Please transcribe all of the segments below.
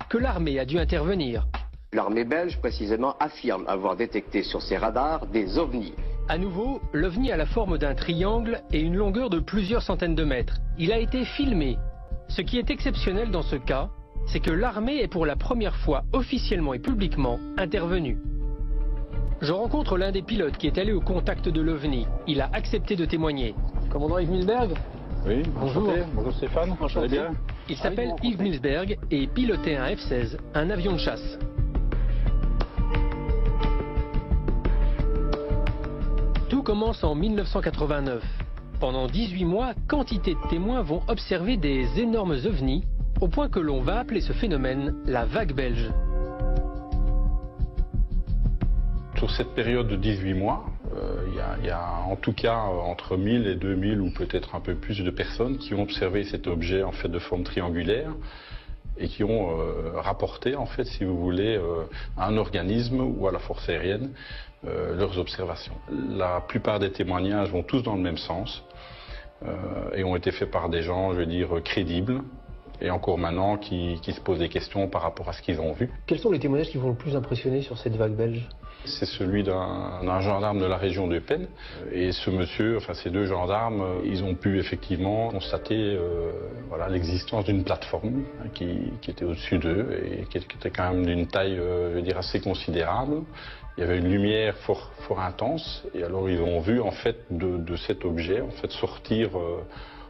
que l'armée a dû intervenir. L'armée belge, précisément, affirme avoir détecté sur ses radars des ovnis. À nouveau, l'OVNI a la forme d'un triangle et une longueur de plusieurs centaines de mètres. Il a été filmé. Ce qui est exceptionnel dans ce cas, c'est que l'armée est pour la première fois officiellement et publiquement intervenue. Je rencontre l'un des pilotes qui est allé au contact de l'OVNI. Il a accepté de témoigner. Commandant Yves Milsberg. Oui, bonjour. Enchanté. Bonjour Stéphane, Enchanté. bien. Il s'appelle Yves Milsberg et pilotait un F-16, un avion de chasse. Tout commence en 1989. Pendant 18 mois, quantité de témoins vont observer des énormes ovnis, au point que l'on va appeler ce phénomène la vague belge. Sur cette période de 18 mois, il y a en tout cas entre 1000 et 2000 ou peut-être un peu plus de personnes qui ont observé cet objet en fait de forme triangulaire et qui ont rapporté en fait, si vous voulez, à un organisme ou à la force aérienne leurs observations. La plupart des témoignages vont tous dans le même sens et ont été faits par des gens, je veux dire, crédibles. Et encore maintenant, qui se posent des questions par rapport à ce qu'ils ont vu. Quels sont les témoignages qui vous ont le plus impressionné sur cette vague belge? C'est celui d'un gendarme de la région de Eupen. Et ce monsieur, enfin ces deux gendarmes, ils ont pu effectivement constater voilà, l'existence d'une plateforme qui était au-dessus d'eux et qui était quand même d'une taille, je veux dire, assez considérable. Il y avait une lumière fort intense. Et alors ils ont vu en fait de cet objet en fait sortir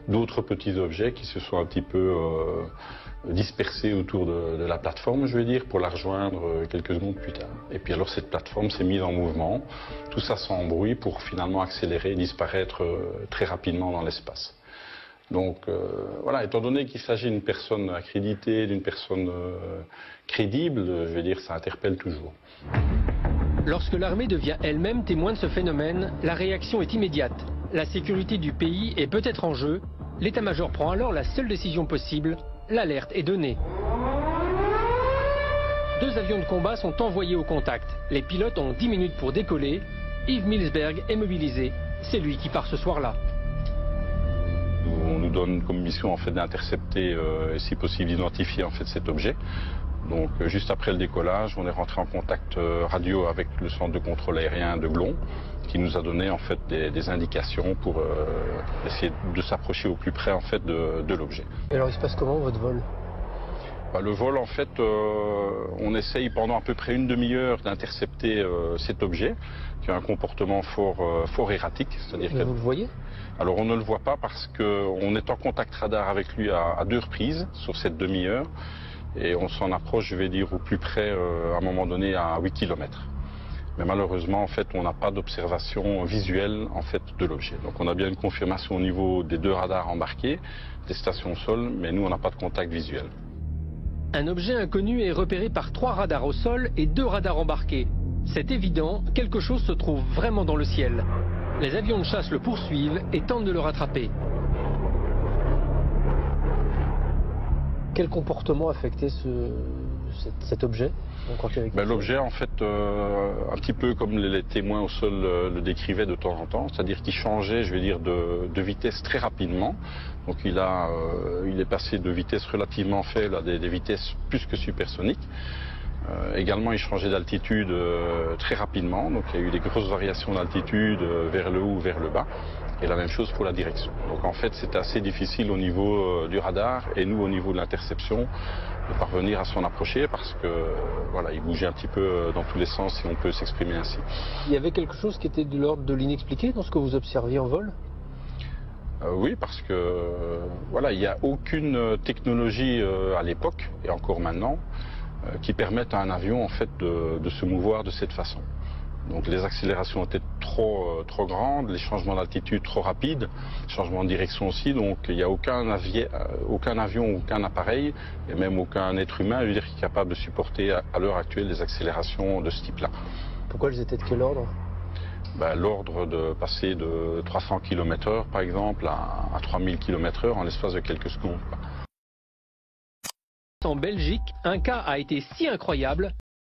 d'autres petits objets qui se sont un petit peu dispersés autour de la plateforme, je veux dire, pour la rejoindre quelques secondes plus tard. Et puis alors cette plateforme s'est mise en mouvement, tout ça sans bruit pour finalement accélérer et disparaître très rapidement dans l'espace. Donc voilà, étant donné qu'il s'agit d'une personne accréditée, d'une personne crédible, je veux dire, ça interpelle toujours. Lorsque l'armée devient elle-même témoin de ce phénomène, la réaction est immédiate. La sécurité du pays est peut-être en jeu. L'état-major prend alors la seule décision possible. L'alerte est donnée. 2 avions de combat sont envoyés au contact. Les pilotes ont 10 minutes pour décoller. Yves Milsberg est mobilisé. C'est lui qui part ce soir-là. On nous donne comme mission en fait d'intercepter et si possible d'identifier en fait cet objet. Donc juste après le décollage, on est rentré en contact radio avec le centre de contrôle aérien de Glon, qui nous a donné en fait des indications pour essayer de s'approcher au plus près en fait de l'objet. Et alors il se passe comment votre vol? Le vol en fait, on essaye pendant à peu près une demi-heure d'intercepter cet objet, qui a un comportement fort erratique. C'est-à-dire que vous le voyez? Alors on ne le voit pas parce qu'on est en contact radar avec lui à 2 reprises sur cette demi-heure. Et on s'en approche, je vais dire, au plus près, à un moment donné, à 8 km. Mais malheureusement, en fait, on n'a pas d'observation visuelle, en fait, de l'objet. Donc on a bien une confirmation au niveau des 2 radars embarqués, des stations au sol, mais nous, on n'a pas de contact visuel. Un objet inconnu est repéré par 3 radars au sol et 2 radars embarqués. C'est évident, quelque chose se trouve vraiment dans le ciel. Les avions de chasse le poursuivent et tentent de le rattraper. Quel comportement affectait cet objet? L'objet, en fait, un petit peu comme les témoins au sol le décrivaient de temps en temps, c'est-à-dire qu'il changeait, je vais dire, de vitesse très rapidement. Donc il est passé de vitesse relativement faible à des vitesses plus que supersoniques. Également, il changeait d'altitude très rapidement, donc il y a eu des grosses variations d'altitude vers le haut ou vers le bas, et la même chose pour la direction. Donc en fait, c'était assez difficile au niveau du radar et nous au niveau de l'interception de parvenir à s'en approcher parce que voilà, il bougeait un petit peu dans tous les sens, si on peut s'exprimer ainsi. Il y avait quelque chose qui était de l'ordre de l'inexpliqué dans ce que vous observiez en vol? Oui, parce que voilà, il n'y a aucune technologie à l'époque et encore maintenant qui permettent à un avion en fait de se mouvoir de cette façon. Donc les accélérations étaient trop grandes, les changements d'altitude trop rapides, changements de direction aussi, donc il n'y a aucun avion, aucun appareil, et même aucun être humain, je veux dire, qui est capable de supporter à l'heure actuelle des accélérations de ce type-là. Pourquoi elles étaient de quel ordre? L'ordre de passer de 300 km/h par exemple à 3000 km/h en l'espace de quelques secondes. En Belgique, un cas a été si incroyable